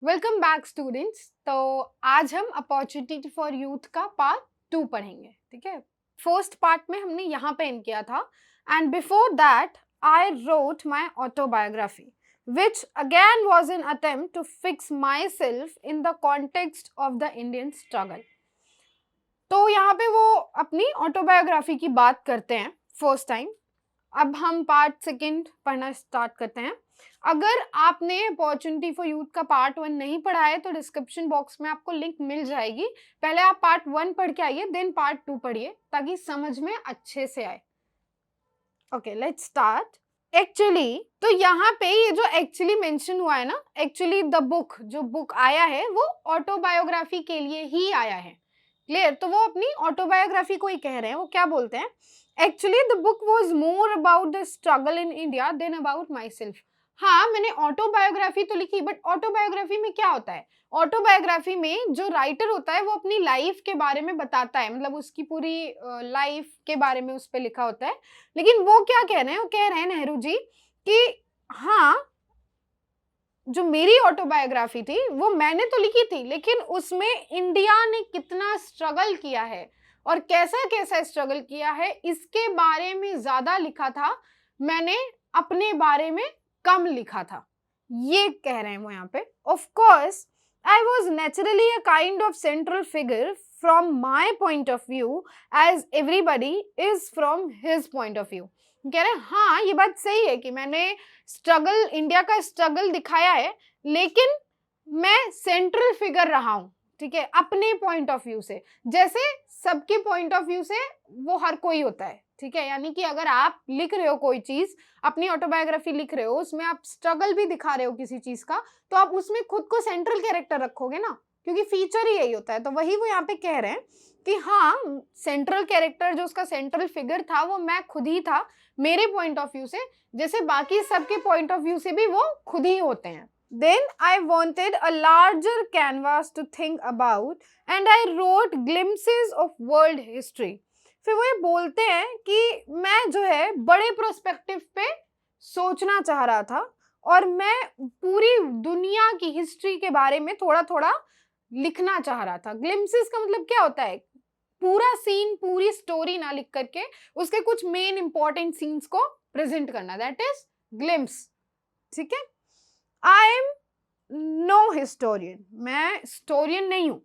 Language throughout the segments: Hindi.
Welcome back students. तो आज हम अपॉर्चुनिटी फॉर यूथ का पार्ट 2 पढ़ेंगे। ठीक है, फर्स्ट पार्ट में हमने यहाँ पे एंड किया था and before that I wrote my autobiography which again was an attempt to fix myself in the context of the Indian struggle. तो यहाँ पे वो अपनी ऑटोबायोग्राफी की बात करते हैं फर्स्ट टाइम। अब हम पार्ट सेकंड पढ़ना स्टार्ट करते हैं। अगर आपने अपॉर्चुनिटी फॉर यूथ का पार्ट 1 नहीं पढ़ा है तो डिस्क्रिप्शन बॉक्स में आपको लिंक मिल जाएगी। पहले आप पार्ट 1 पढ़ के आइए, देन पार्ट 2 पढ़िए ताकि समझ में अच्छे से आए। Okay, let's start. एक्चुअली तो यहाँ पे ये जो एक्चुअली मेंशन हुआ है ना, एक्चुअली द बुक, जो बुक आया है वो ऑटोबायोग्राफी के लिए ही आया है। क्लियर? तो वो अपनी ऑटोबायोग्राफी को ही कह रहे हैं। वो क्या बोलते हैं, actually the book was more about the struggle in India than about myself. हाँ, मैंने ऑटोबायोग्राफी तो लिखी, बट ऑटोबायोग्राफी में क्या होता है, ऑटोबायोग्राफी में जो राइटर होता है वो अपनी लाइफ के बारे में बताता है, मतलब उसकी पूरी लाइफ के बारे में उस पर लिखा होता है। लेकिन वो क्या कह रहे हैं, वो कह रहे हैं नेहरू जी कि हाँ, जो मेरी ऑटोबायोग्राफी थी वो मैंने तो लिखी थी, लेकिन उसमें इंडिया ने कितना स्ट्रगल किया है और कैसा कैसा स्ट्रगल किया है इसके बारे में ज्यादा लिखा था, मैंने अपने बारे में कम लिखा था, ये कह रहे हैं वो यहाँ पे। Of course I was naturally a kind of central figure from my point of view as everybody is from his point of view. कह रहे हैं हाँ, ये बात सही है कि मैंने स्ट्रगल, इंडिया का स्ट्रगल दिखाया है, लेकिन मैं सेंट्रल फिगर रहा हूं, ठीक है, अपने पॉइंट ऑफ व्यू से। जैसे सबके पॉइंट ऑफ व्यू से वो हर कोई होता है, ठीक है। यानी कि अगर आप लिख रहे हो कोई चीज, अपनी ऑटोबायोग्राफी लिख रहे हो, उसमें आप स्ट्रगल भी दिखा रहे हो किसी चीज का, तो आप उसमें खुद को सेंट्रल कैरेक्टर रखोगे ना, क्योंकि फीचर ही यही होता है। तो वही वो यहाँ पे कह रहे हैं कि हाँ, सेंट्रल कैरेक्टर जो उसका सेंट्रल फिगर था वो मैं खुद ही था मेरे पॉइंट ऑफ व्यू से, जैसे बाकी सबके पॉइंट ऑफ व्यू से भी वो खुद ही होते हैं। Then I wanted a larger canvas to think about and I wrote glimpses of world history. फिर वो ये बोलते हैं कि मैं जो है बड़े प्रोस्पेक्टिव पे सोचना चाह रहा था और मैं पूरी दुनिया की हिस्ट्री के बारे में थोड़ा थोड़ा लिखना चाह रहा था। ग्लिम्सेस का मतलब क्या होता है, पूरा सीन, पूरी स्टोरी ना लिख करके उसके कुछ मेन इंपॉर्टेंट सीन्स को प्रेजेंट करना, दैट इज ग्लिम्स। ठीक है, आई एम नो हिस्टोरियन, मैं हिस्टोरियन नहीं हूं।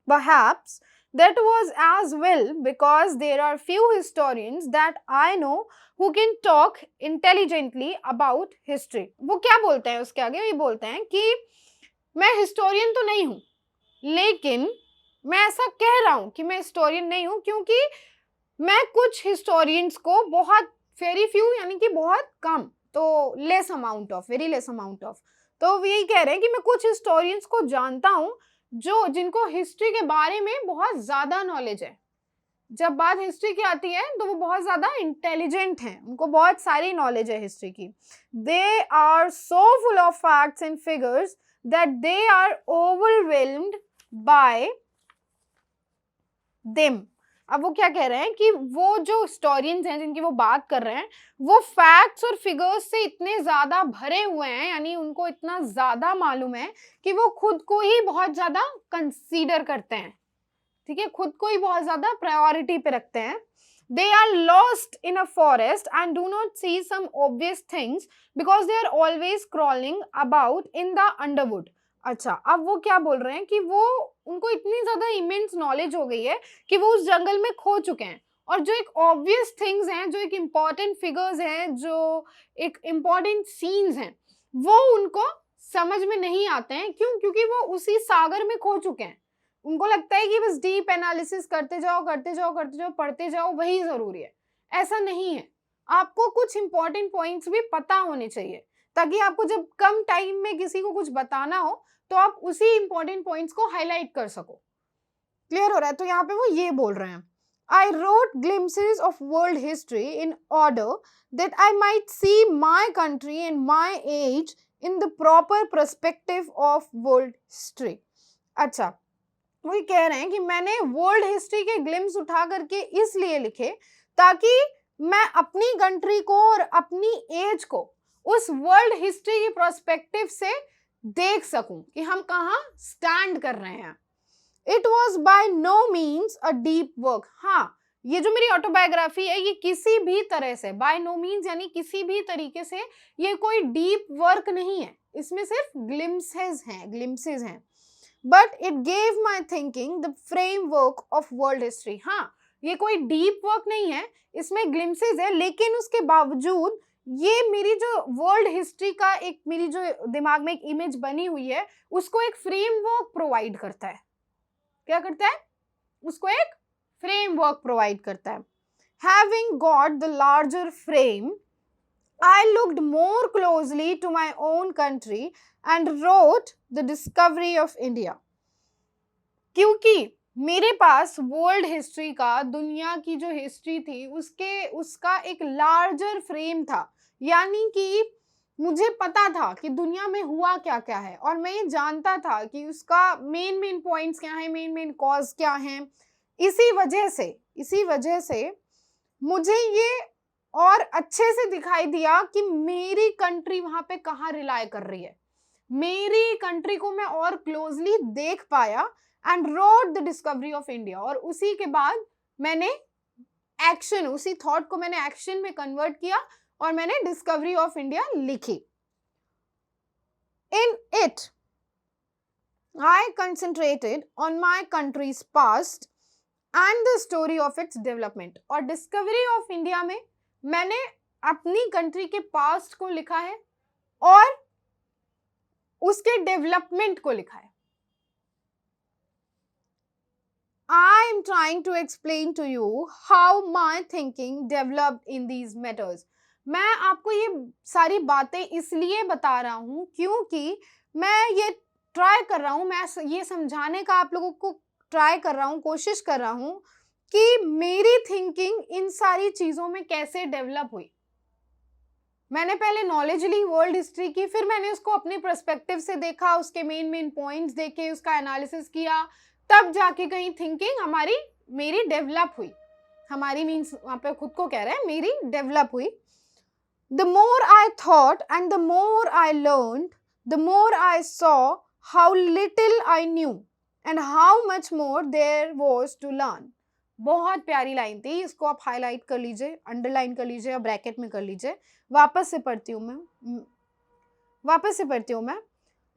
Perhaps that was as well because there are few historians that I know who can talk intelligently about history. वो क्या बोलते हैं उसके आगे, ये बोलते हैं कि मैं हिस्टोरियन तो नहीं हूं, लेकिन मैं ऐसा कह रहा हूं कि मैं हिस्टोरियन नहीं हूं क्योंकि मैं कुछ हिस्टोरियंस को बहुत वेरी फ्यू, यानी कि बहुत कम, तो less amount of, very less amount of, तो वो यही कह रहे हैं कि मैं कुछ हिस्टोरियंस को जानता हूं जो जिनको हिस्ट्री के बारे में बहुत ज्यादा नॉलेज है। जब बात हिस्ट्री की आती है तो वो बहुत ज्यादा इंटेलिजेंट हैं, उनको बहुत सारी नॉलेज है हिस्ट्री की। They are so full of facts and figures that they are overwhelmed by them. अब वो क्या कह रहे हैं कि वो जो हिस्टोरियंस हैं जिनकी वो बात कर रहे हैं, वो फैक्ट्स और फिगर्स से इतने ज्यादा भरे हुए हैं, यानी उनको इतना ज्यादा मालूम है कि वो खुद को ही बहुत ज्यादा कंसीडर करते हैं, ठीक है, खुद को ही बहुत ज्यादा प्रायोरिटी पे रखते हैं। They are lost in a forest and do not see some obvious things because they are always crawling about in the underwood. अच्छा, अब वो क्या बोल रहे हैं कि वो, उनको इतनी ज्यादा इमेंस नॉलेज हो गई है कि वो उस जंगल में खो चुके हैं, और जो एक ऑब्वियस थिंग्स हैं, जो एक इम्पॉर्टेंट फिगर्स हैं, जो एक इम्पॉर्टेंट सीन्स हैं, वो उनको समझ में नहीं आते हैं। क्यों? क्योंकि वो उसी सागर में खो चुके हैं। उनको लगता है कि बस डीप एनालिसिस करते जाओ, करते जाओ, करते जाओ, पढ़ते जाओ, वही जरूरी है। ऐसा नहीं है, आपको कुछ इंपॉर्टेंट पॉइंट्स भी पता होने चाहिए, ताकि आपको जब कम टाइम में किसी को कुछ बताना हो तो आप उसी इंपॉर्टेंट पॉइंट्स को हाईलाइट कर सको। क्लियर हो रहा है? तो यहाँ पे वो ये बोल रहे हैं, I wrote glimpses of world history in order that I might see my country and my age in the proper perspective of world history. अच्छा, वो कह रहे हैं कि मैंने वर्ल्ड हिस्ट्री के ग्लिम्स उठा करके इसलिए लिखे ताकि मैं अपनी कंट्री को और अपनी एज को उस वर्ल्ड हिस्ट्री की प्रोस्पेक्टिव से देख सकूं कि हम कहाँ स्टैंड कर रहे हैं। It was by no means a deep work. हाँ, ये जो मेरी ऑटोबायोग्राफी है ये किसी भी तरह से, बाय नो मीन्स यानी किसी भी तरीके से ये कोई डीप वर्क नहीं है, इसमें सिर्फ ग्लिम्सेस हैं, but it gave my thinking the framework of world history. हाँ, ये कोई डीप वर्क नहीं है, इसमें ग्लिम्सेस है, लेकिन उसके बावजूद ये मेरी जो वर्ल्ड हिस्ट्री का एक, मेरी जो दिमाग में एक इमेज बनी हुई है, उसको एक फ्रेमवर्क प्रोवाइड करता है। क्या करता है? उसको एक फ्रेमवर्क प्रोवाइड करता है। Having got the larger frame, I looked more closely to my own country and wrote the discovery of India. क्योंकि मेरे पास वर्ल्ड हिस्ट्री का, दुनिया की जो हिस्ट्री थी उसका एक लार्जर फ्रेम था, यानी कि मुझे पता था कि दुनिया में हुआ क्या क्या है, और मैं ये जानता था कि उसका मेन पॉइंट्स क्या हैं, मेन कॉज क्या हैं। इसी वजह से मुझे ये और अच्छे से दिखाई दिया कि मेरी कंट्री वहां पे कहाँ रिलाय कर रही है, मेरी कंट्री को मैं और क्लोजली देख पाया and wrote the discovery of India. और उसी के बाद मैंने उसी थॉट को मैंने एक्शन में कन्वर्ट किया और मैंने डिस्कवरी ऑफ इंडिया लिखी। In it I concentrated on my countries past and the story of its development. और डिस्कवरी ऑफ इंडिया में मैंने अपनी कंट्री के पास्ट को लिखा है और उसके डेवलपमेंट को लिखा है। I am trying to explain to you how my thinking developed in these matters. मैं आपको ये सारी बातें इसलिए बता रहा हूँ क्योंकि मैं ये ट्राई कर रहा हूँ, मैं ये समझाने का आप लोगों को ट्राई कर रहा हूँ, कोशिश कर रहा हूँ कि मेरी थिंकिंग इन सारी चीज़ों में कैसे डेवलप हुई। मैंने पहले नॉलेज ली वर्ल्ड हिस्ट्री की, फिर मैंने उसको अपने पर्सपेक्टिव से देखा, उसके मेन पॉइंट्स देखे, उसका एनालिसिस किया, तब जाके कहीं थिंकिंग मेरी डेवलप हुई। हमारी मीन्स वहां पे खुद को कह रहे हैं, मेरी डेवलप हुई। The more I thought and the more I learn, the more I saw how little I knew and how much more there was to learn. बहुत प्यारी लाइन थी, इसको आप हाईलाइट कर लीजिए, अंडरलाइन कर लीजिए या ब्रैकेट में कर लीजिए। वापस से पढ़ती हूँ मैं।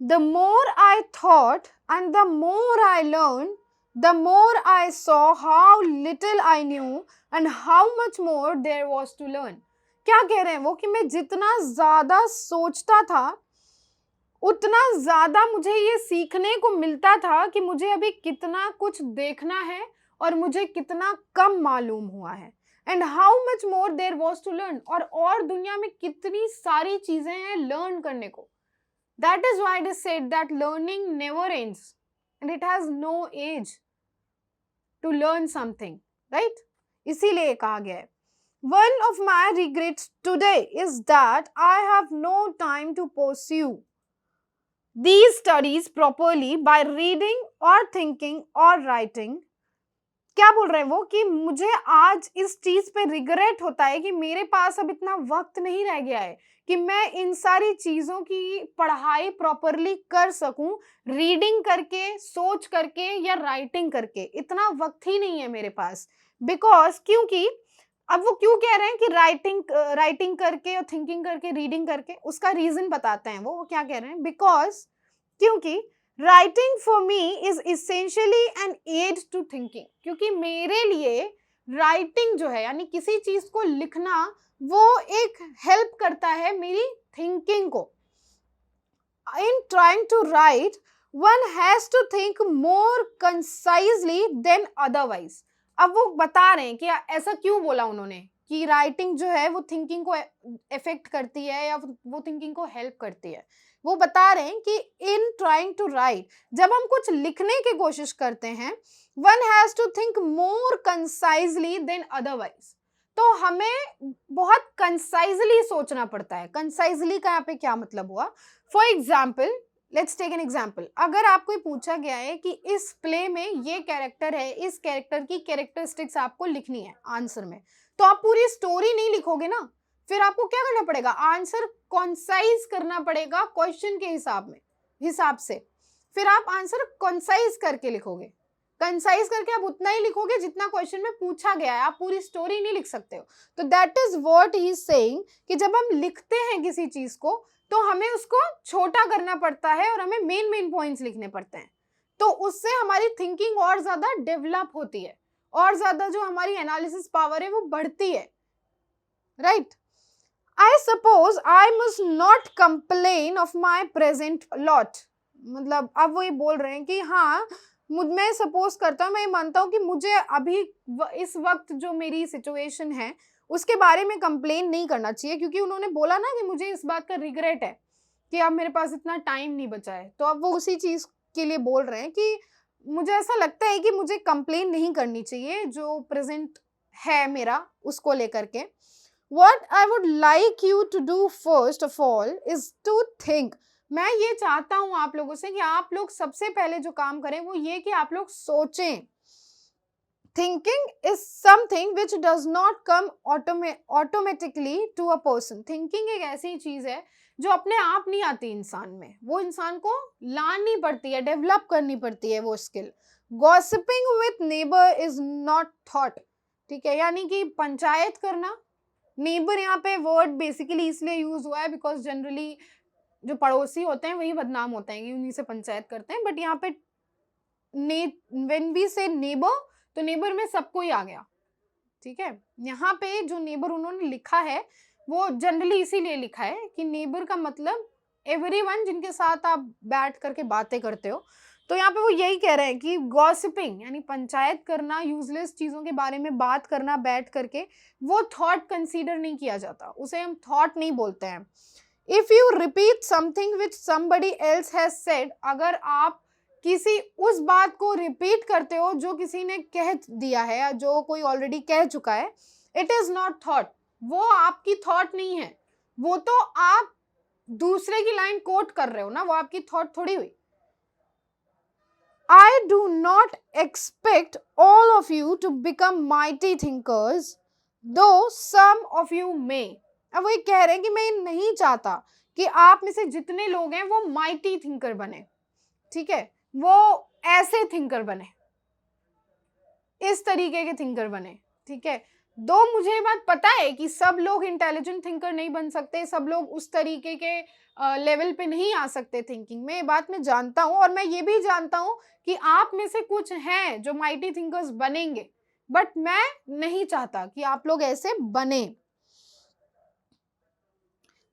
The more I thought and the more I learned, the more I saw how little I knew and how much more there was to learn. क्या कह रहे हैं वो कि मैं जितना ज़्यादा सोचता था उतना ज़्यादा मुझे ये सीखने को मिलता था कि मुझे अभी कितना कुछ देखना है और मुझे कितना कम मालूम हुआ है। And how much more there was to learn, और दुनिया में कितनी सारी चीज़ें हैं लर्न करने को। That is why it is said that learning never ends and it has no age to learn something, right? इसीलिए कहा गया है। One of my regrets today is that I have no time to pursue these studies properly by reading or thinking or writing. क्या बोल रहे हैं वो कि मुझे आज इस चीज पे रिग्रेट होता है कि मेरे पास अब इतना वक्त नहीं रह गया है कि मैं इन सारी चीजों की पढ़ाई प्रॉपरली कर सकूं, रीडिंग करके, सोच करके या राइटिंग करके। इतना वक्त ही नहीं है मेरे पास। बिकॉज क्योंकि अब वो क्यों कह रहे हैं कि राइटिंग करके और थिंकिंग करके, रीडिंग करके, उसका रीजन बताते हैं वो क्या कह रहे हैं। बिकॉज क्योंकि writing for me is essentially an aid to thinking. क्योंकि मेरे लिए राइटिंग जो है यानी किसी चीज को लिखना, वो एक हेल्प करता है मेरी थिंकिंग को। In trying to write one has to think more concisely than otherwise. अब वो बता रहे हैं कि ऐसा क्यों बोला उन्होंने कि राइटिंग जो है वो थिंकिंग को इफेक्ट करती है या वो थिंकिंग को हेल्प करती है। वो बता रहे हैं कि इन ट्राइंग टू राइट, जब हम कुछ लिखने की कोशिश करते हैं, one has to think more concisely than otherwise. तो हमें बहुत कंसाइजली सोचना पड़ता है। कंसाइजली का यहाँ पे क्या मतलब हुआ? For example, let's take an example. अगर आपको पूछा गया है कि इस प्ले में ये कैरेक्टर है, इस कैरेक्टर की कैरेक्टरिस्टिक्स आपको लिखनी है आंसर में, तो आप पूरी स्टोरी नहीं लिखोगे ना। फिर आपको क्या करना पड़ेगा? आंसर कंसाइज करना पड़ेगा क्वेश्चन के हिसाब में। हिसाब से, फिर आप आंसर कंसाइज करके लिखोगे। कंसाइज करके आप उतना ही लिखोगे जितना क्वेश्चन में पूछा गया है, आप पूरी स्टोरी नहीं लिख सकते हो। तो that is what he is saying कि जब हम लिखते हैं किसी चीज को तो हमें उसको छोटा करना पड़ता है और हमें मेन पॉइंट्स लिखने पड़ते हैं। तो उससे हमारी थिंकिंग और ज्यादा डेवलप होती है, और ज्यादा जो हमारी एनालिसिस पावर है वो बढ़ती है, right. I suppose I must not complain of my present lot. मतलब अब वो ये बोल रहे हैं कि हाँ, मैं सपोज करता हूँ, मैं मानता हूँ कि मुझे अभी इस वक्त जो मेरी सिचुएशन है उसके बारे में कंप्लेन नहीं करना चाहिए, क्योंकि उन्होंने बोला ना कि मुझे इस बात का रिग्रेट है कि अब मेरे पास इतना टाइम नहीं बचा है। तो अब वो उसी चीज के लिए बोल रहे हैं कि मुझे ऐसा लगता है कि मुझे कंप्लेन नहीं करनी चाहिए जो प्रेजेंट है मेरा उसको लेकर के। What I would like you to do first of all is to think. मैं ये चाहता हूं आप लोगों से कि आप लोग सबसे पहले जो काम करें वो ये कि आप लोग सोचें। Thinking is something which does not come automatically to a person. Thinking एक ऐसी चीज है जो अपने आप नहीं आती इंसान में, वो इंसान को लानी पड़ती है, डेवलप करनी पड़ती है वो skill. Gossiping with neighbor is not thought. ठीक है, यानी कि पंचायत करना, नेबर यहाँ पे वर्ड बेसिकली इसलिए यूज हुआ है बिकॉज जनरली जो पड़ोसी होते हैं वही बदनाम होते हैं कि उन्हीं से पंचायत करते हैं। बट यहाँ पे व्हेन वी से नेबर, तो नेबर में सबको ही आ गया, ठीक है। यहाँ पे जो नेबर उन्होंने लिखा है वो जनरली इसीलिए लिखा है कि नेबर का मतलब एवरीवन जिनके साथ आप बैठ करके बातें करते हो। तो यहाँ पे वो यही कह रहे हैं कि गॉसिपिंग यानी पंचायत करना, यूजलेस चीजों के बारे में बात करना बैठ करके, वो थॉट कंसीडर नहीं किया जाता, उसे हम थॉट नहीं बोलते हैं। If you repeat something which somebody else has said, अगर आप किसी उस बात को रिपीट करते हो जो किसी ने कह दिया है या जो कोई ऑलरेडी कह चुका है, इट इज नॉट थॉट, वो आपकी थॉट नहीं है, वो तो आप दूसरे की लाइन कोट कर रहे हो ना, वो आपकी थॉट थोड़ी हुई। I do not expect all of you to become mighty thinkers, though some of you may. अब वो ये कह रहे हैं कि मैं नहीं चाहता कि आप में से जितने लोग हैं वो माइटी थिंकर बने, ठीक है, वो ऐसे थिंकर बने, इस तरीके के थिंकर बने, ठीक है। दो मुझे ये बात पता है कि सब लोग इंटेलिजेंट थिंकर नहीं बन सकते, सब लोग उस तरीके के लेवल पे नहीं आ सकते थिंकिंग में, ये बात मैं जानता हूँ। और मैं ये भी जानता हूँ कि आप में से कुछ हैं जो माइटी थिंकर्स बनेंगे, बट मैं नहीं चाहता कि आप लोग ऐसे बने।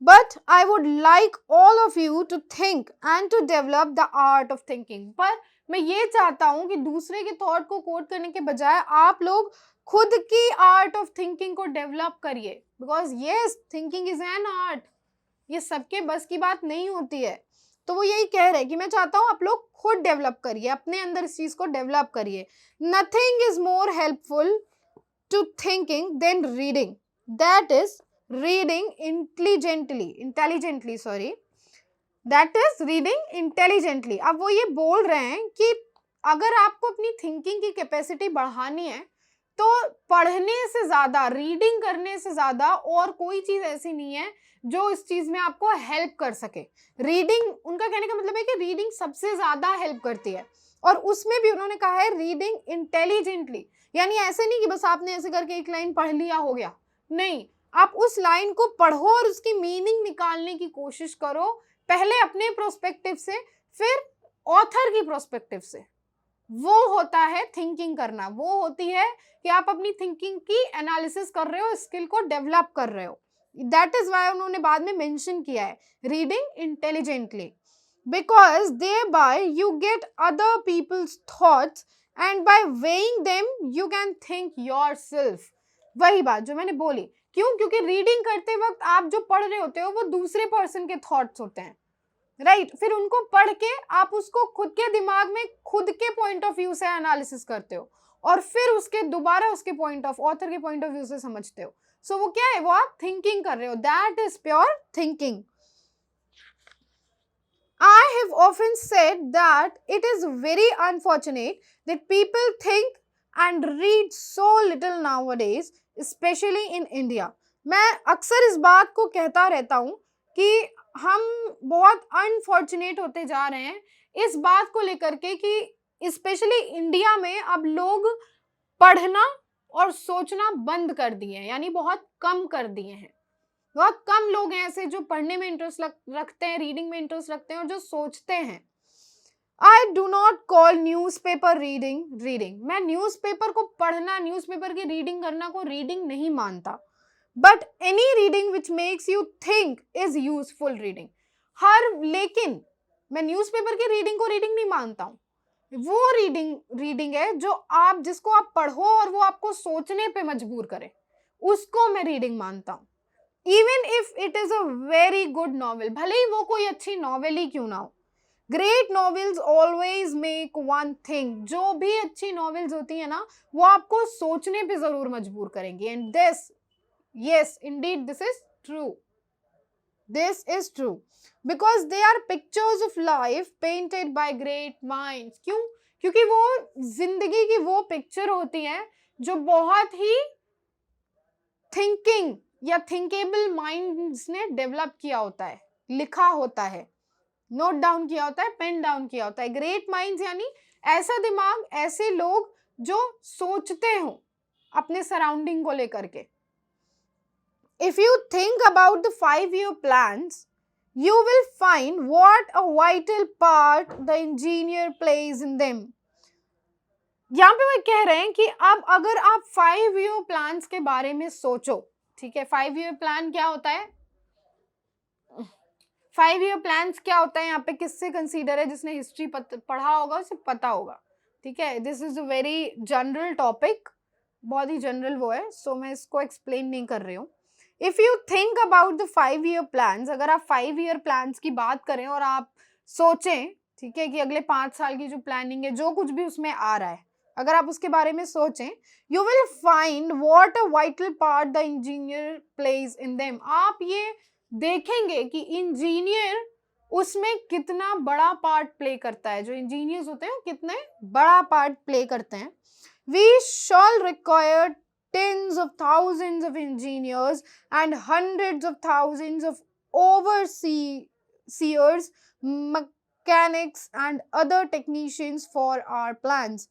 But I would like all of you to think and to develop the art of thinking. पर मैं ये चाहता हूँ कि दूसरे के थॉट को कोट करने के बजाय आप लोग खुद की आर्ट ऑफ थिंकिंग को डेवलप करिए, because yes, thinking is an art, ये सबके बस की बात नहीं होती है। तो वो यही कह रहे हैं कि मैं चाहता हूँ आप लोग खुद डेवलप करिए, अपने अंदर इस चीज को डेवलप करिए। Nothing is more helpful to thinking than reading, that is reading intelligently, that is reading intelligently। अब वो ये बोल रहे हैं कि अगर आपको अपनी थिंकिंग की कैपेसिटी बढ़ानी है तो पढ़ने से ज्यादा, रीडिंग करने से ज्यादा और कोई चीज ऐसी नहीं है जो इस चीज में आपको हेल्प कर सके। रीडिंग, उनका कहने का मतलब है कि रीडिंग सबसे ज्यादा हेल्प करती है, और उसमें भी उन्होंने कहा है रीडिंग इंटेलिजेंटली, यानी ऐसे नहीं कि बस आपने ऐसे करके एक लाइन पढ़ लिया हो गया, नहीं, आप उस लाइन को पढ़ो और उसकी मीनिंग निकालने की कोशिश करो, पहले अपने प्रोस्पेक्टिव से, फिर ऑथर की प्रोस्पेक्टिव से। वो होता है थिंकिंग करना, वो होती है कि आप अपनी थिंकिंग की एनालिसिस कर रहे हो, स्किल को डेवलप कर रहे हो। दैट इज वाई उन्होंने बाद में मेंशन किया है reading intelligently, because thereby you get other people's thoughts and by weighing them you can think yourself। वही बात जो मैंने बोली, क्यों? क्योंकि रीडिंग करते वक्त आप जो पढ़ रहे होते हो वो दूसरे पर्सन के थॉट्स होते हैं, राइट। फिर उनको पढ़ के आप उसको खुद के दिमाग में खुद के पॉइंट ऑफ व्यू से एनालिसिस करते हो और फिर उसके दोबारा उसके पॉइंट ऑफ, ऑथर के पॉइंट ऑफ व्यू से समझते हो। सो वो क्या है? वो आप थिंकिंग कर रहे हो, that is pure thinking. I have often said that it is very unfortunate that people think and read so little nowadays, especially in India। मैं अक्सर इस बात को कहता रहता हूँ कि हम बहुत अनफॉर्चुनेट होते जा रहे हैं इस बात को लेकर के कि स्पेशली इंडिया में अब लोग पढ़ना और सोचना बंद कर दिए हैं, यानी बहुत कम कर दिए हैं। बहुत कम लोग हैं ऐसे जो पढ़ने में इंटरेस्ट रखते हैं, रीडिंग में इंटरेस्ट रखते हैं और जो सोचते हैं। I do not call news paper reading. मैं न्यूज़पेपर को पढ़ना, न्यूज़पेपर की रीडिंग करना को रीडिंग नहीं मानता। But any reading which makes you think is useful reading. लेकिन मैं न्यूज़पेपर की रीडिंग को रीडिंग नहीं मानता हूँ। वो रीडिंग है जो जिसको आप पढ़ो और वो आपको सोचने पे मजबूर करे, उसको मैं रीडिंग मानता हूँ। Even if it is a very good novel, भले ही वो कोई अच्छी नॉवेल ही क्यों ना हो। Great novels always make one thing. जो भी अच्छी नॉवेल्स होती है ना, वो आपको सोचने पे जरूर मजबूर करेंगी। And this, yes, indeed, this is true. This is true. Because they are pictures of life painted by great minds. क्यों? क्योंकि वो जिंदगी की वो पिक्चर होती है जो बहुत ही थिंकिंग या थिंकेबल माइंड्स ने डेवलप किया होता है, लिखा होता है, नोट डाउन किया होता है, पेन डाउन किया होता है। ग्रेट माइंड्स यानी ऐसा दिमाग, ऐसे लोग जो सोचते हो अपने सराउंडिंग को लेकर के। If you think about the 5-year plans, you will find what a vital part the engineer plays in them. यहाँ पे वो कह रहे हैं कि अब अगर आप 5-year plans के बारे में सोचो, ठीक है, 5-year plan क्या होता है? 5-year plans क्या होता है यहाँ पे किससे कंसीडर है? जिसने हिस्ट्री पढ़ा होगा उसे पता होगा, ठीक है। This is a very general topic, बहुत ही जनरल वो है, सो मैं इसको एक्सप्लेन नहीं कर रही हूँ। If you think about the 5-year plans, अगर आप 5-year plans की बात करें और आप सोचें, ठीक है, कि अगले 5 साल की जो प्लानिंग है, जो कुछ भी उसमें आ रहा है, अगर आप उसके बारे में सोचें, you will find what a vital part the engineer plays in them. आप ये देखेंगे कि इंजीनियर उसमें कितना बड़ा पार्ट प्ले करता है। जो इंजीनियर्स होते हैं कितने बड़ा पार्ट प्ले करते हैं। We shall require tens of thousands of engineers and hundreds of thousands of overseers, mechanics and other technicians for our plans.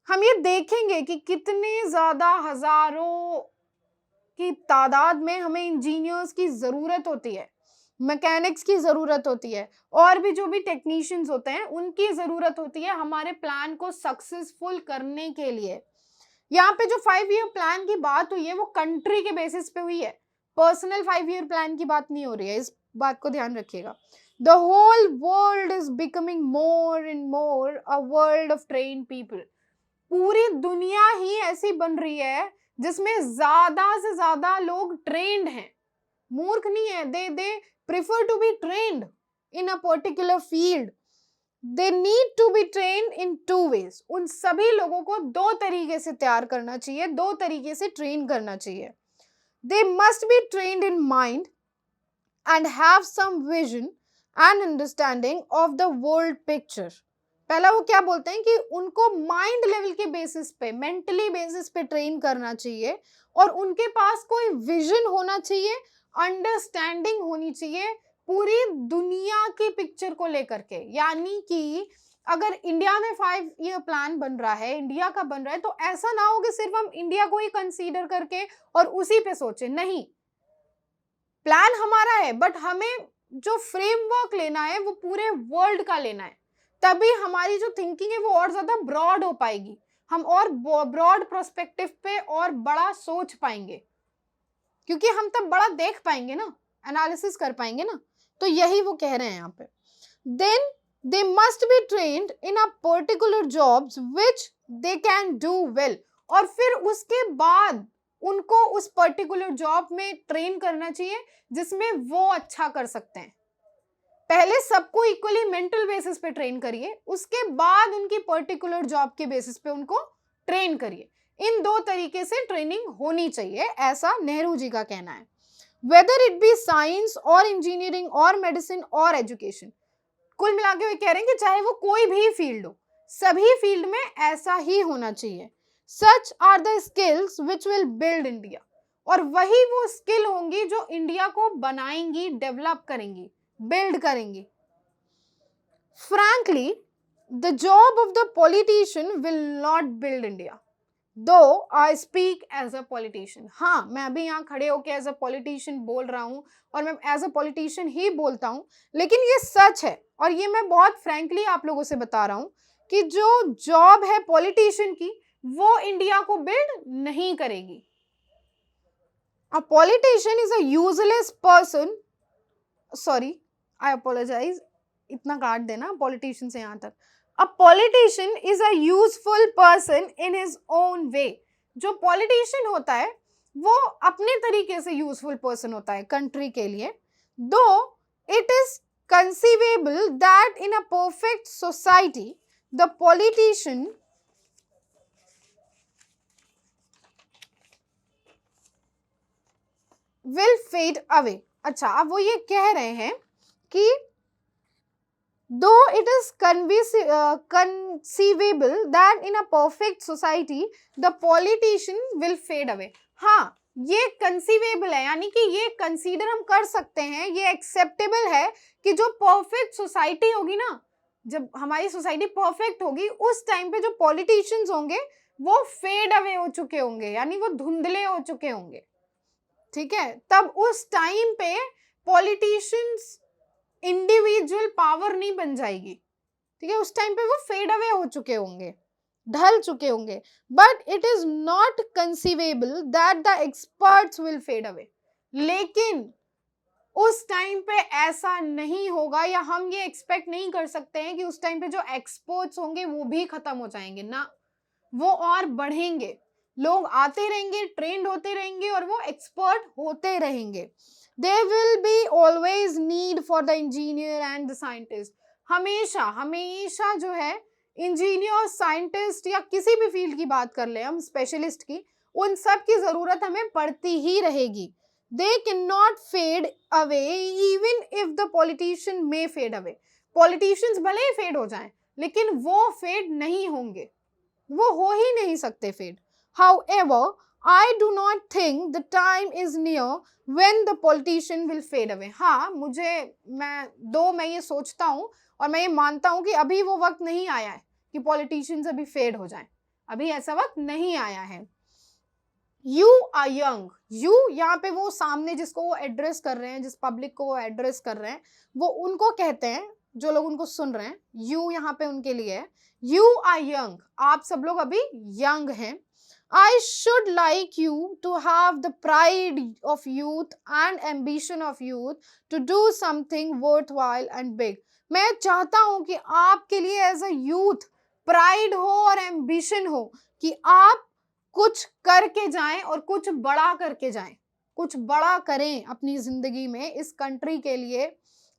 हम ये देखेंगे कि कितने ज्यादा हजारों की तादाद में हमें इंजीनियर्स की जरूरत होती है, मैकेनिक्स की जरूरत होती है, और भी जो भी टेक्नीशियंस होते हैं उनकी जरूरत होती है हमारे प्लान को सक्सेसफुल करने के लिए। यहाँ पे जो 5-year प्लान की बात हुई है वो कंट्री के बेसिस पे हुई है, पर्सनल 5-year प्लान की बात नहीं हो रही है, इस बात को ध्यान रखिएगा। The whole world is becoming more and more a world of trained people. पूरी दुनिया ही ऐसी बन रही है जिसमें ज्यादा से ज्यादा लोग ट्रेंड हैं, मूर्ख नहीं है। They prefer to be trained in a particular field. They need to be train in 2 ways। उन सभी लोगों को 2 तरीके से तैयार करना चाहिए, 2 तरीके से ट्रेन करना चाहिए। They must be trained in mind and have some vision and understanding of the world picture. पहला वो क्या बोलते हैं कि उनको माइंड लेवल के बेसिस पे, मेंटली बेसिस पे ट्रेन करना चाहिए, और उनके पास कोई विजन होना चाहिए, अंडरस्टैंडिंग होनी चाहिए पूरी दुनिया की पिक्चर को लेकर के। यानी कि अगर इंडिया में 5-year प्लान बन रहा है, इंडिया का बन रहा है, तो ऐसा ना हो कि सिर्फ हम इंडिया को ही कंसीडर करके और उसी पे सोचे। नहीं, प्लान हमारा है बट हमें जो फ्रेमवर्क लेना है वो पूरे वर्ल्ड का लेना है, तभी हमारी जो थिंकिंग है वो और ज्यादा ब्रॉड हो पाएगी, हम और ब्रॉड पर्सपेक्टिव पे और बड़ा सोच पाएंगे, क्योंकि हम तब बड़ा देख पाएंगे ना, एनालिसिस कर पाएंगे ना। तो यही वो कह रहे हैं यहाँ पे। Then they must be trained in a particular jobs which they can do well. और फिर उसके बाद उनको उस पर्टिकुलर जॉब में ट्रेन करना चाहिए जिसमें वो अच्छा कर सकते हैं। पहले सबको इक्वली मेंटल बेसिस पे ट्रेन करिए, उसके बाद उनकी पर्टिकुलर जॉब के बेसिस पे उनको ट्रेन करिए। इन 2 तरीके से ट्रेनिंग होनी चाहिए, ऐसा नेहरू जी का कहना है। वेदर इट बी साइंस और इंजीनियरिंग और मेडिसिन और एजुकेशन, कुल मिला के वे कह रहे हैं कि चाहे वो कोई भी फील्ड हो, सभी फील्ड में ऐसा ही होना चाहिए। Such are the skills which will build India. और वही वो स्किल होंगी जो इंडिया को बनाएंगी, डेवलप करेंगी। बिल्ड करेंगी. Frankly, the job of the politician will not build India. Though I speak as a politician. हाँ, मैं अभी यहाँ खड़े होके as a politician बोल रहा हूँ और मैं as a politician ही बोलता हूँ, लेकिन ये सच है और ये मैं बहुत frankly आप लोगों से बता रहा हूँ कि जो job है politician की वो इंडिया को build नहीं करेगी. A politician is a useless person. Sorry, I apologize. इतना काट देना पॉलिटिशियन से यहाँ तक. A politician is a useful person in his own way. जो पॉलिटिशियन होता है वो अपने तरीके से यूजफुल पर्सन होता है कंट्री के लिए. Though it is conceivable that in a perfect society the politician will fade away. अच्छा, अब वो ये कह रहे हैं कि though it is conceivable that in a perfect society the politician will fade away. हाँ, ये conceivable है, यानी कि ये consider हम कर सकते हैं, ये acceptable है कि जो perfect society होगी ना, जब हमारी society perfect होगी उस time पे जो politicians होंगे वो fade away हो चुके होंगे, यानी वो धुंधले हो चुके होंगे. ठीक है, तब उस time पे politicians इंडिविजुअल पावर नहीं बन जाएगी. ठीक है, उस टाइम पे वो फेड अवे हो चुके होंगे, ढल चुके होंगे. But it is not conceivable that the experts will fade away. लेकिन उस टाइम पे ऐसा नहीं होगा, या हम ये एक्सपेक्ट नहीं कर सकते हैं कि उस टाइम पे जो एक्सपर्ट्स होंगे वो भी खत्म हो जाएंगे ना, वो और बढ़ेंगे. लोग आते रहेंगे, ट्रेंड होते रहेंगे और वो एक्सपर्ट होते रहेंगे. There will be always need for the engineer and the scientist. हमेशा हमेशा जो है इंजीनियर, साइंटिस्ट या किसी भी फील्ड की बात कर ले हम, स्पेशलिस्ट की, उन सब की जरूरत हमें पड़ती ही रहेगी. They cannot fade away even if the politician may fade away. Politicians भले ही फेड हो जाएं, लेकिन वो फेड नहीं होंगे, वो हो ही नहीं सकते fade. However, I do not think the time is near when the politician will fade away. हाँ, मैं ये सोचता हूँ और मैं ये मानता हूँ कि अभी वो वक्त नहीं आया है कि politicians अभी फेड हो जाएं. अभी ऐसा वक्त नहीं आया है. You are young. You यहाँ पे वो सामने जिसको वो एड्रेस कर रहे हैं, जिस पब्लिक को वो एड्रेस कर रहे हैं, वो उनको कहते हैं जो लोग उनको सुन रहे हैं. You यहाँ पे उनके लिए है. You are young. आप सब लोग अभी young हैं. I should like you to have the pride of youth and ambition of youth to do something worthwhile and big. मैं चाहता हूँ कि आपके लिए as a youth pride हो और ambition हो कि आप कुछ करके जाएं और कुछ बड़ा करके जाएं, कुछ बड़ा करें अपनी जिंदगी में, इस कंट्री के लिए,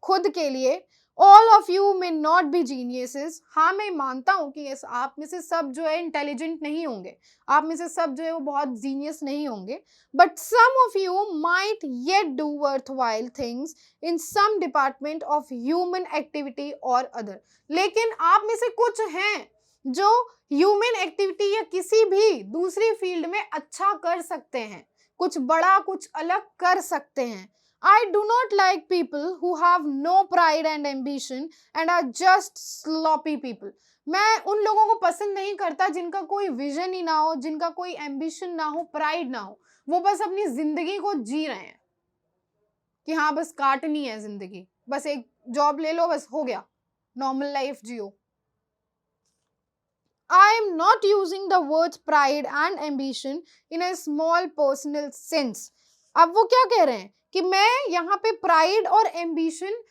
खुद के लिए. All of you may not be geniuses. हाँ, मैं मानता हूँ कि आप में से सब जो है इंटेलिजेंट नहीं होंगे, आप में से सब जो है वो बहुत जीनियस नहीं होंगे. But some of you might yet do worthwhile things in some department of human activity or other. लेकिन आप में से कुछ हैं जो ह्यूमन एक्टिविटी या किसी भी दूसरी फील्ड में अच्छा कर सकते हैं, कुछ बड़ा, कुछ अलग कर सकते हैं. I do not like people who have no pride and ambition and are just sloppy people. मैं उन लोगों को पसंद नहीं करता जिनका कोई विजन ही ना हो, जिनका कोई एम्बिशन ना हो, प्राइड ना हो. वो बस अपनी जिंदगी को जी रहे हैं कि हाँ बस काटनी है जिंदगी, बस एक जॉब ले लो, बस हो गया, normal life Jio. I am not using the words pride and ambition in a small personal sense. अब वो क्या कह रहे हैं कि मैं यहाँ पे प्राइड और एम्बिशन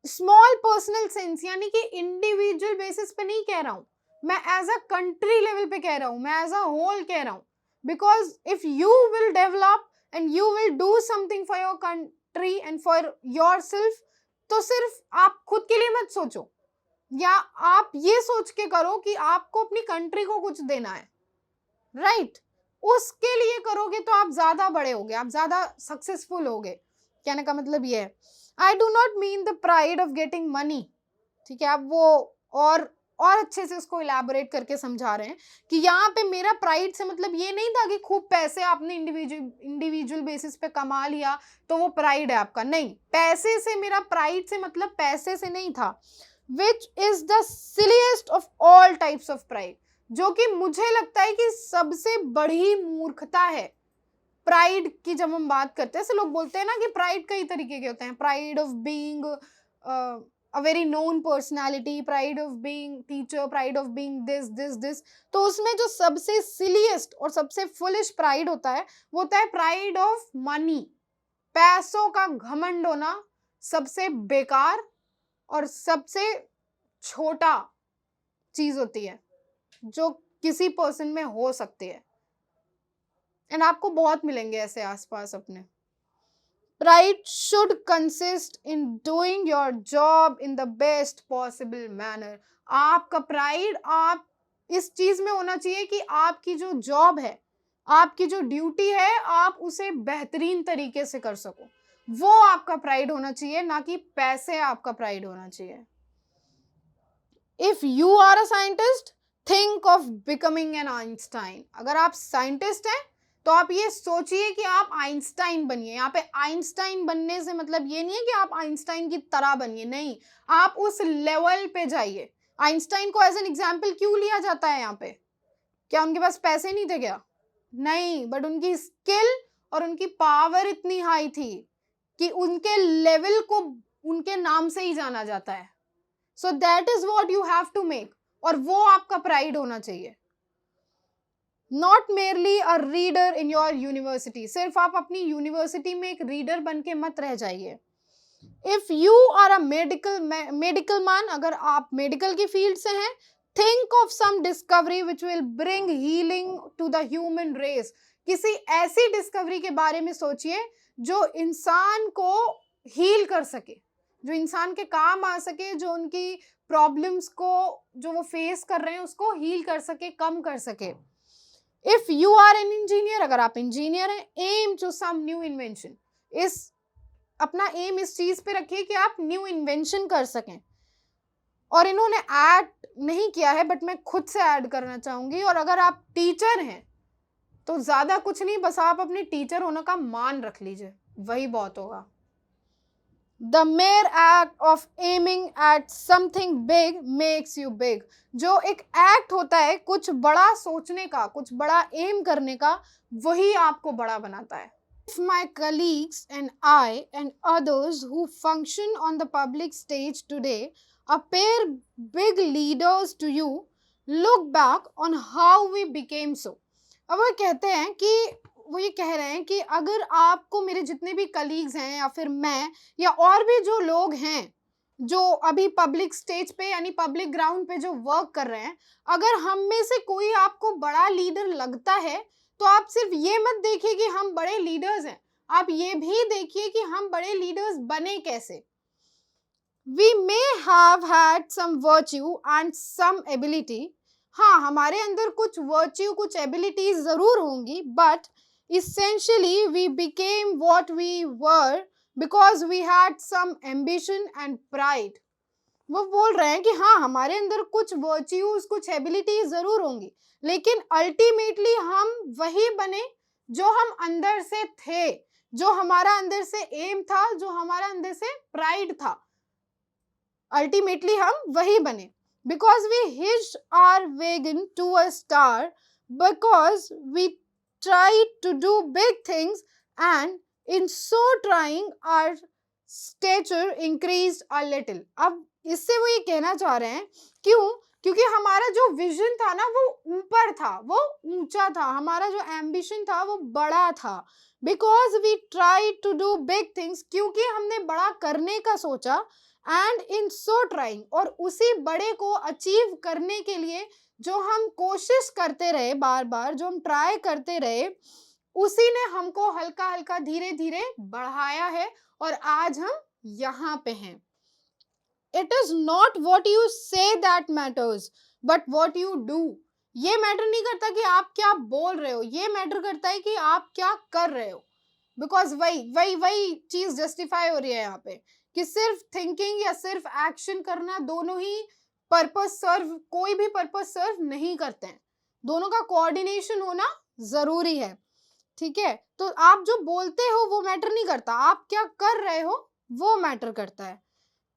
स्मॉल पर्सनल सेंस यानी कि इंडिविजुअल बेसिस पे नहीं कह रहा हूँ, मैं एज अ कंट्री लेवल पे कह रहा हूँ, मैं एज अ होल कह रहा हूँ. Because if you will develop and you will do something for your country and for your self, तो सिर्फ आप खुद के लिए मत सोचो, या आप ये सोच के करो कि आपको अपनी कंट्री को कुछ देना है, राइट? उसके लिए करोगे तो आप ज्यादा बड़े होगे, आप ज्यादा सक्सेसफुल होगे. कहने का मतलब ये है. I do not mean the pride of getting money. ठीक है, आप वो और अच्छे से उसको इलैबोरेट करके समझा रहे हैं कि यहाँ पे मेरा प्राइड से मतलब ये नहीं था कि खूब पैसे आपने इंडिविजुअल बेसिस पे कमा लिया तो वो प्राइड है आपका, नहीं, पैसे से मेरा प्राइड से मतलब पैसे से नहीं था, which is the silliest of all types of pride, जो कि मुझे लगता है कि सबसे बड़ी मूर्खता है प्राइड की। जब हम बात करते हैं, ऐसे लोग बोलते हैं ना कि प्राइड कई तरीके के होते हैं, pride of being a very known personality, pride of being teacher, pride of being this, तो उसमें जो सबसे सिलीएस्ट और सबसे फुलिश प्राइड होता है वो होता है प्राइड ऑफ मनी। पैसों का घमंड होना सबसे बेकार और सबसे छोटा चीज होती है जो किसी पर्सन में हो सकती है, एंड आपको बहुत मिलेंगे ऐसे आसपास अपने। Pride should consist in doing your job in the best possible manner. आपका प्राइड आप इस चीज में होना चाहिए कि आपकी जो जॉब है, आपकी जो ड्यूटी है, आप उसे बेहतरीन तरीके से कर सको, वो आपका प्राइड होना चाहिए, ना कि पैसे आपका प्राइड होना चाहिए। If you are a scientist, think of becoming an Einstein. अगर आप साइंटिस्ट हैं तो आप ये सोचिए कि आप आइंस्टाइन बनिए। यहाँ पे आइंस्टाइन बनने से मतलब ये नहीं है कि आप आइंस्टाइन की तरह बनिए, नहीं, आप उस लेवल पे जाइए। आइंस्टाइन को एज एन एग्जाम्पल क्यों लिया जाता है यहाँ पे? क्या उनके पास पैसे नहीं थे क्या? नहीं, बट उनकी स्किल और उनकी पावर इतनी हाई थी कि उनके लेवल को उनके नाम से ही जाना जाता है। So that is what you have to make, और वो आपका प्राइड होना चाहिए। Not merely a reader in your university, सिर्फ आप अपनी यूनिवर्सिटी में एक रीडर बन के मत रह जाइए। If you are a medical man, अगर आप मेडिकल की फील्ड से हैं, think of some discovery which will bring healing to the human race. किसी ऐसी डिस्कवरी के बारे में सोचिए जो इंसान को हील कर सके, जो इंसान के काम आ सके, जो उनकी प्रॉब्लम्स को जो वो फेस कर रहे हैं उसको हील कर सके, कम कर सके। If you are an engineer, अगर आप इंजीनियर हैं, aim to some new invention, इस अपना एम इस चीज पे रखिए कि आप न्यू इन्वेंशन कर सकें। और इन्होंने ऐड नहीं किया है बट मैं खुद से ऐड करना चाहूंगी, और अगर आप टीचर हैं तो ज्यादा कुछ नहीं, बस आप अपने टीचर होने का मान रख लीजिए, वही बहुत होगा। The mere act of aiming at something big makes you big. जो एक एक्ट होता है कुछ बड़ा सोचने का, कुछ बड़ा एम करने का, वही आपको बड़ा बनाता है। If my colleagues and I and others who function on the public stage today appear big leaders to you, look back on how we became so. अब वो कहते हैं कि वो ये कह रहे हैं कि अगर आपको मेरे जितने भी कलीग्स हैं या फिर मैं या और भी जो लोग हैं जो अभी पब्लिक स्टेज पे यानी पब्लिक ग्राउंड पे जो वर्क कर रहे हैं, अगर हम में से कोई आपको बड़ा लीडर लगता है तो आप सिर्फ ये मत देखिए कि हम बड़े लीडर्स हैं, आप ये भी देखिए कि हम बड़े लीडर्स बने कैसे। We may have had some virtue and some ability. हाँ, हमारे अंदर कुछ वर्च्यू, कुछ एबिलिटीज जरूर होंगी, but essentially we became what we were because we had some ambition and pride. वो बोल रहे हैं कि हाँ, हमारे अंदर कुछ वर्च्यूज, कुछ एबिलिटीज जरूर होंगी, लेकिन अल्टीमेटली हम वही बने जो हम अंदर से थे, जो हमारा अंदर से एम था, जो हमारा अंदर से प्राइड था। अल्टीमेटली हम वही बने because we hitched our wagon to a star, because we tried to do big things, and in so trying our stature increased a little. अब इससे वो ये कहना चाह रहे हैं, क्यों? क्योंकि हमारा जो विजन था ना वो ऊपर था, वो ऊंचा था, हमारा जो एम्बिशन था वो बड़ा था। because we tried to do big things, क्योंकि हमने बड़ा करने का सोचा, एंड इन सो ट्राइंग, और उसी बड़े को अचीव करने के लिए जो हम कोशिश करते रहे, बार बार जो हम ट्राई करते रहे, उसी ने हमको हल्का हल्का धीरे धीरे बढ़ाया है और आज हम यहाँ पे हैं। It is not what you say that matters but what you do. ये मैटर नहीं करता कि आप क्या बोल रहे हो, ये मैटर करता है कि आप क्या कर रहे हो। बिकॉज वही चीज जस्टिफाई हो रही है यहाँ पे कि सिर्फ थिंकिंग या सिर्फ एक्शन करना दोनों ही पर्पस सर्व, कोई भी पर्पस सर्व नहीं करते हैं। दोनों का कोऑर्डिनेशन होना जरूरी है, ठीक है। तो आप जो बोलते हो वो मैटर नहीं करता, आप क्या कर रहे हो वो मैटर करता है।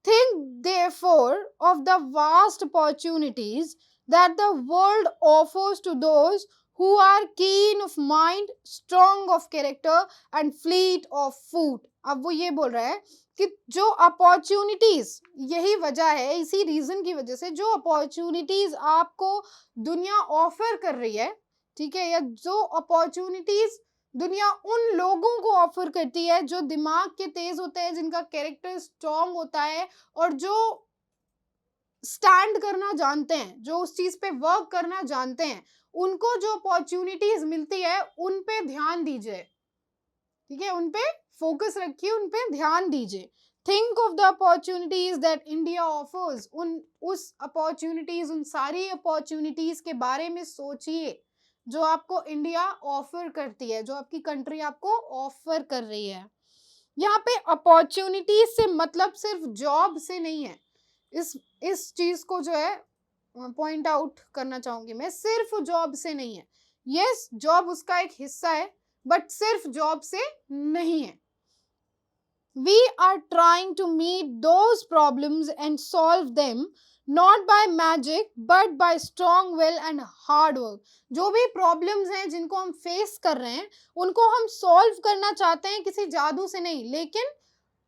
Think therefore of the vast opportunities that the world offers to those who are keen of mind, strong of character and fleet of foot. अब वो ये बोल रहा है कि जो अपॉर्चुनिटीज, यही वजह है, इसी रीजन की वजह से जो अपॉर्चुनिटीज आपको दुनिया ऑफर कर रही है, ठीक है, या जो अपॉर्चुनिटीज दुनिया उन लोगों को ऑफर करती है जो दिमाग के तेज होते हैं, जिनका कैरेक्टर स्ट्रांग होता है और जो स्टैंड करना जानते हैं, जो उस चीज पे वर्क करना जानते हैं, उनको जो अपॉर्चुनिटीज मिलती है उन पे ध्यान दीजिए, ठीक है, उन पे फोकस रखिए, उन पे ध्यान दीजिए। Think of the opportunities that India offers, उस अपॉर्चुनिटीज, उन सारी अपॉर्चुनिटीज के बारे में सोचिए जो आपको इंडिया ऑफर करती है, जो आपकी कंट्री आपको ऑफर कर रही है। यहाँ पे अपॉर्चुनिटीज से मतलब सिर्फ जॉब से नहीं है, इस चीज को जो है पॉइंट आउट करना चाहूंगी मैं, सिर्फ जॉब से नहीं है। यस, जॉब उसका एक हिस्सा है, बट सिर्फ जॉब से नहीं है। We are trying to meet those problems and solve them not by magic but by strong will and hard work. जो भी प्रॉब्लम्स हैं जिनको हम फेस कर रहे हैं उनको हम सॉल्व करना चाहते हैं किसी जादू से नहीं, लेकिन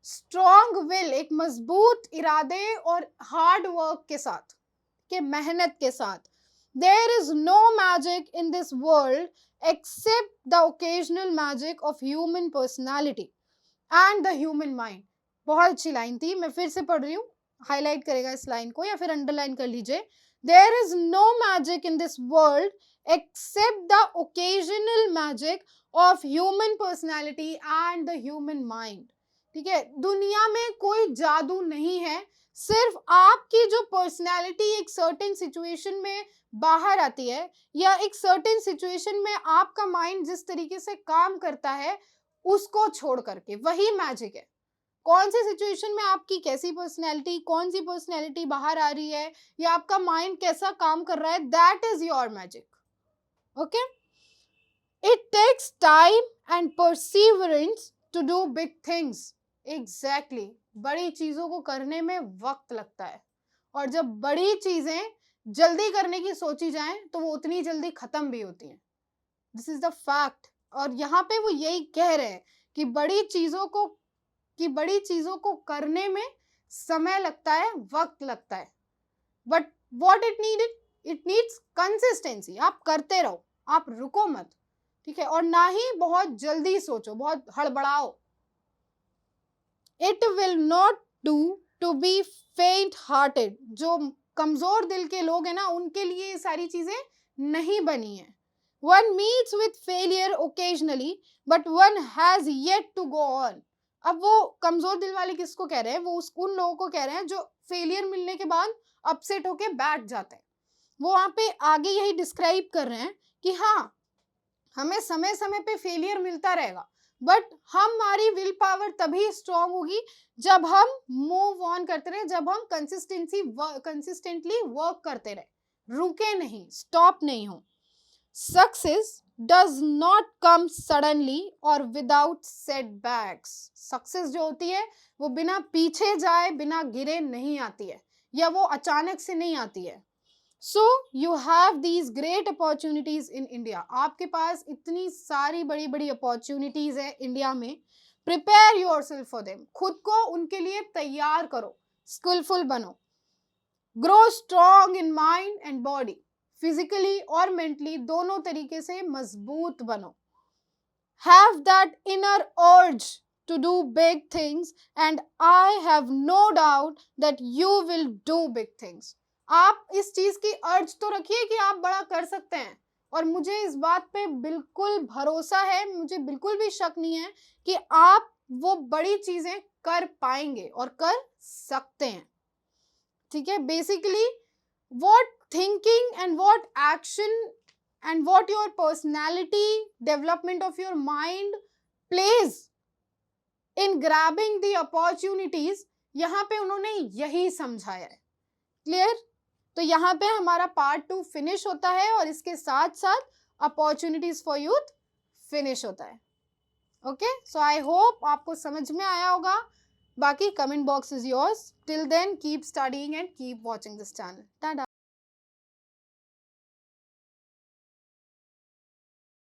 स्ट्रॉन्ग विल, एक मजबूत इरादे और हार्ड वर्क के साथ, के मेहनत के साथ। There is no magic in this world except the occasional magic of human personality and the human mind. बहुत अच्छी लाइन थी, मैं फिर से पढ़ रही हूँ, हाईलाइट करेगा इस लाइन को या फिर अंडरलाइन कर लीजिए। There is no magic in this world except the occasional magic of human personality and the human mind. ठीक है, दुनिया में कोई जादू नहीं है, सिर्फ आपकी जो पर्सनैलिटी एक सर्टेन सिचुएशन में बाहर आती है, या एक सर्टेन सिचुएशन में आपका माइंड जिस तरीके से काम करता है उसको छोड़ करके, वही मैजिक है। कौन सी सिचुएशन में आपकी कैसी पर्सनैलिटी, कौन सी पर्सनैलिटी बाहर आ रही है, या आपका माइंड कैसा काम कर रहा है, that is your magic. Okay, it takes time and perseverance to do big things. Exactly, बड़ी चीजों को करने में वक्त लगता है, और जब बड़ी चीजें जल्दी करने की सोची जाएं तो वो उतनी जल्दी खत्म भी होती हैं। This is the fact. और यहाँ पे वो यही कह रहे हैं कि बड़ी चीजों को करने में समय लगता है, वक्त लगता है, but what it needs consistency. आप करते रहो, आप रुको मत, ठीक है, और ना ही बहुत जल्दी सोचो, बहुत हड़बड़ाओ। It will not do to be faint hearted. जो कमजोर दिल के लोग हैं ना, उनके लिए ये सारी चीजें नहीं बनी है। One meets with failure occasionally, but one has yet to go on. अब वो कमजोर दिल वाले किसको कह रहे हैं? वो उन लोगों को कह रहे हैं जो फेलियर मिलने के बाद अपसेट होके बैठ जाते हैं। वो वहाँ पे आगे यही डिस्क्राइब कर रहे हैं कि हाँ, हमें समय समय पे फेलियर मिलता रहेगा, बट हमारी विल पावर तभी स्ट्रांग होगी जब हम मूव ऑन करते रहे, जब हम कंसिस्टेंटली वर्क करते रहे, रुके नहीं, स्टॉप नहीं हो। Success does not come suddenly or without setbacks. Success जो होती है वो बिना पीछे जाए, बिना गिरे नहीं आती है, या वो अचानक से नहीं आती है। So you have these great opportunities in India. आपके पास इतनी सारी बड़ी बड़ी अपॉर्चुनिटीज है इंडिया में। Prepare yourself for them. खुद को उनके लिए तैयार करो, skillful बनो। Grow strong in mind and body. Physically और मेंटली दोनों तरीके से मजबूत बनो। Have that inner urge to do big things and I have no doubt that you will do big things. आप इस चीज की अर्ज तो रखिए कि आप बड़ा कर सकते हैं, और मुझे इस बात पे बिल्कुल भरोसा है, मुझे बिल्कुल भी शक नहीं है कि आप वो बड़ी चीजें कर पाएंगे और कर सकते हैं। ठीक है, basically what thinking and what action and what your personality development of your mind plays in grabbing the opportunities, यहाँ पे उन्होंने यही समझाया है। क्लियर? तो यहाँ पे हमारा पार्ट 2 फिनिश होता है और इसके साथ साथ अपॉर्चुनिटीज फॉर यूथ फिनिश होता है। ओके, सो आई होप आपको समझ में आया होगा। बाकी comment box is yours. Till then keep studying and keep watching this channel. Tata.